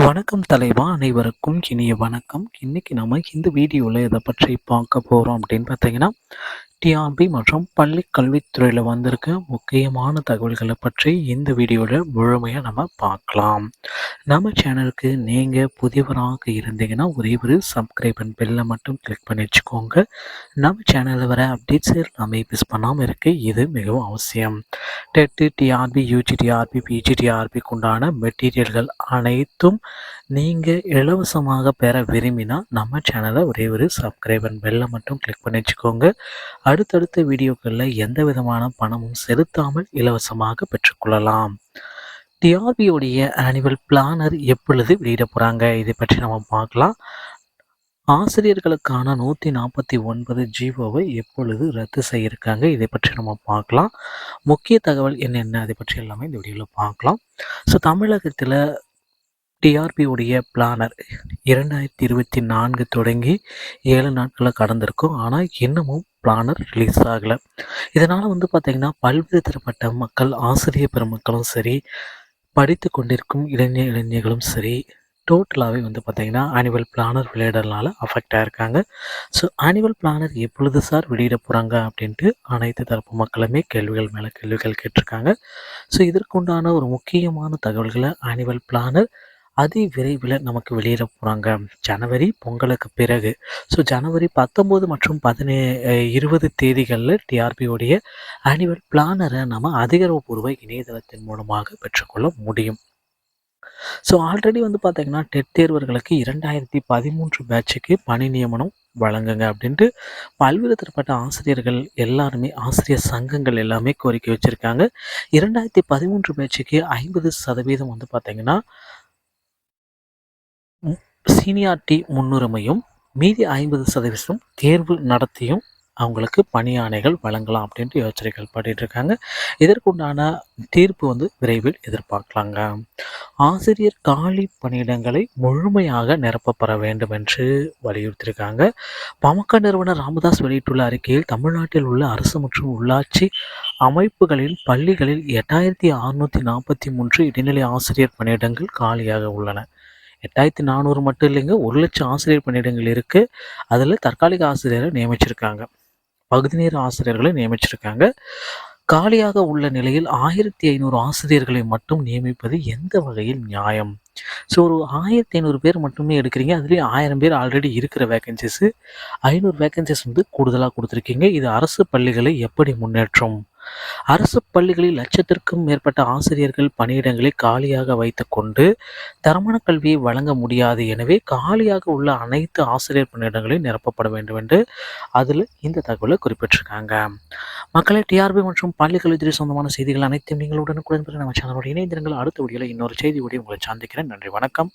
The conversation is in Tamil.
வணக்கம் தலைவா, அனைவருக்கும் இனிய வணக்கம். இன்னைக்கு நம்ம இந்த வீடியோவில் எதை பற்றி பார்க்க போகிறோம் அப்படின்னு பார்த்தீங்கன்னா, டிஆர்பி மற்றும் பள்ளி கல்வித்துறையில் வந்திருக்க முக்கியமான தகவல்களை பற்றி இந்த வீடியோவில் முழுமையாக நம்ம பார்க்கலாம். நம்ம சேனலுக்கு நீங்கள் புதியவராக இருந்தீங்கன்னா ஒரே ஒரு சப்ஸ்கிரைப் அண்ட் பெல்லை மட்டும் கிளிக் பண்ணி வச்சுக்கோங்க. நம்ம சேனலில் வர அப்டேட்ஸ் எல்லாமே மிஸ் பண்ணாமல் இருக்க இது மிகவும் அவசியம். டெட்டு, டிஆர்பி, யூஜிடிஆர்பி, பிஜிடிஆர்பிக்கு உண்டான மெட்டீரியல்கள் அனைத்தும் நீங்கள் இலவசமாக பெற விரும்பினா நம்ம சேனலை ஒரே ஒரு சப்ஸ்கிரைப் அண்ட் பெல்லை மட்டும் கிளிக் பண்ணி வச்சுக்கோங்க. அடுத்தடுத்த வீடியோக்களில் எந்த விதமான பணமும் செலுத்தாமல் இலவசமாக பெற்றுக்கொள்ளலாம். டிஆர்பியோடைய ஆனுவல் பிளானர் எப்பொழுது வெளியிட போகிறாங்க, இதை பற்றி நம்ம பார்க்கலாம். ஆசிரியர்களுக்கான 149 ஜிஓவை எப்பொழுது ரத்து செய்யிருக்காங்க, இதை பற்றி நம்ம பார்க்கலாம். முக்கிய தகவல் என்னென்ன, அதை பற்றி எல்லாமே இந்த வீடியோவில் பார்க்கலாம். ஸோ தமிழகத்தில் டிஆர்பியுடைய பிளானர் 2024 தொடங்கி 7 நாட்களை கடந்திருக்கும். ஆனால் இன்னமும் பிளானர் ரிலீஸ் ஆகலை. இதனால் பார்த்திங்கன்னா பல்வேறு தரப்பட்ட மக்கள், ஆசிரியர் பெருமக்களும் சரி, படித்து கொண்டிருக்கும் இளைஞர்களும் சரி, டோட்டலாகவே பார்த்திங்கன்னா ஆனுவல் பிளானர் வெளியிடறதுனால அஃபெக்ட் ஆகிருக்காங்க. ஸோ ஆனுவல் பிளானர் எப்பொழுது சார் வெளியிட போகிறாங்க அப்படின்ட்டு அனைத்து தரப்பு மக்களுமே கேள்விகள் மேலே கேள்விகள் கேட்டிருக்காங்க. ஸோ இதற்குண்டான ஒரு முக்கியமான தகவல்களை ஆனுவல் பிளானர் அதி விரைவில் நமக்கு வெளியிட போகிறாங்க. ஜனவரி பொங்கலுக்கு பிறகு. ஸோ ஜனவரி 19 மற்றும் 20 தேதிகளில் டிஆர்பியோடைய ஆனுவல் பிளானரை நம்ம அதிகாரப்பூர்வ இணையதளத்தின் மூலமாக பெற்றுக்கொள்ள முடியும். ஸோ ஆல்ரெடி பார்த்திங்கன்னா டெட் தேர்வர்களுக்கு 2013 பேட்சுக்கு பணி நியமனம் வழங்குங்க அப்படின்ட்டு பல்வேறு தரப்பட்ட ஆசிரியர்கள் எல்லாருமே, ஆசிரியர் சங்கங்கள் எல்லாமே கோரிக்கை வச்சுருக்காங்க. 2013 பேட்சுக்கு 50% பார்த்திங்கன்னா சீனியாரிட்டி முன்னுரிமையும், மீதி 50% தேர்வு நடத்தியும் அவங்களுக்கு பணி ஆணைகள் வழங்கலாம் அப்படின்ட்டு யோசனைகள் பண்ணிகிட்ருக்காங்க. இதற்குண்டான தீர்ப்பு விரைவில் எதிர்பார்க்கலாங்க. ஆசிரியர் காலி பணியிடங்களை முழுமையாக நிரப்பப்பட வேண்டும் என்று வலியுறுத்தியிருக்காங்க. பாமக நிறுவனர் ராமதாஸ் வெளியிட்டுள்ள அறிக்கையில், தமிழ்நாட்டில் உள்ள அரசு மற்றும் உள்ளாட்சி அமைப்புகளின் பள்ளிகளில் 8643 இடைநிலை ஆசிரியர் பணியிடங்கள் காலியாக உள்ளன. 8400 மட்டும் இல்லைங்க, 1,00,000 ஆசிரியர் பணியிடங்கள் இருக்குது. அதில் தற்காலிக ஆசிரியரை நியமிச்சிருக்காங்க, பகுதி நேர ஆசிரியர்களை நியமிச்சிருக்காங்க. காலியாக உள்ள நிலையில் 1500 ஆசிரியர்களை மட்டும் நியமிப்பது எந்த வகையில் நியாயம்? ஸோ ஒரு 1500 பேர் மட்டுமே எடுக்கிறீங்க, அதுலேயும் 1000 பேர் ஆல்ரெடி இருக்கிற வேக்கன்சிஸு, 500 வேக்கன்சிஸ் கூடுதலாக கொடுத்துருக்கீங்க. இது அரசு பள்ளிகளை எப்படி முன்னேற்றும்? அரசு பள்ளிகளில் லட்சத்திற்கும் மேற்பட்ட ஆசிரியர்கள் பணியிடங்களை காலியாக வைத்துக்கொண்டு தரமான கல்வியை வழங்க முடியாது. எனவே காலியாக உள்ள அனைத்து ஆசிரியர் பணியிடங்களையும் நிரப்பப்பட வேண்டும் என்று அதில் இந்த தகவலை குறிப்பிட்டிருக்காங்க. மக்களை டிஆர்பி மற்றும் பள்ளி கல்வித்துறை சொந்தமான செய்திகள் அனைத்தையும் நீங்கள் உடனுக்குடன் பெற நம்ம சேனலோட இணைந்திருங்கள். அடுத்த வீடியோவில் இன்னொரு செய்தியோடு உங்களை சந்திக்கிறேன். நன்றி, வணக்கம்.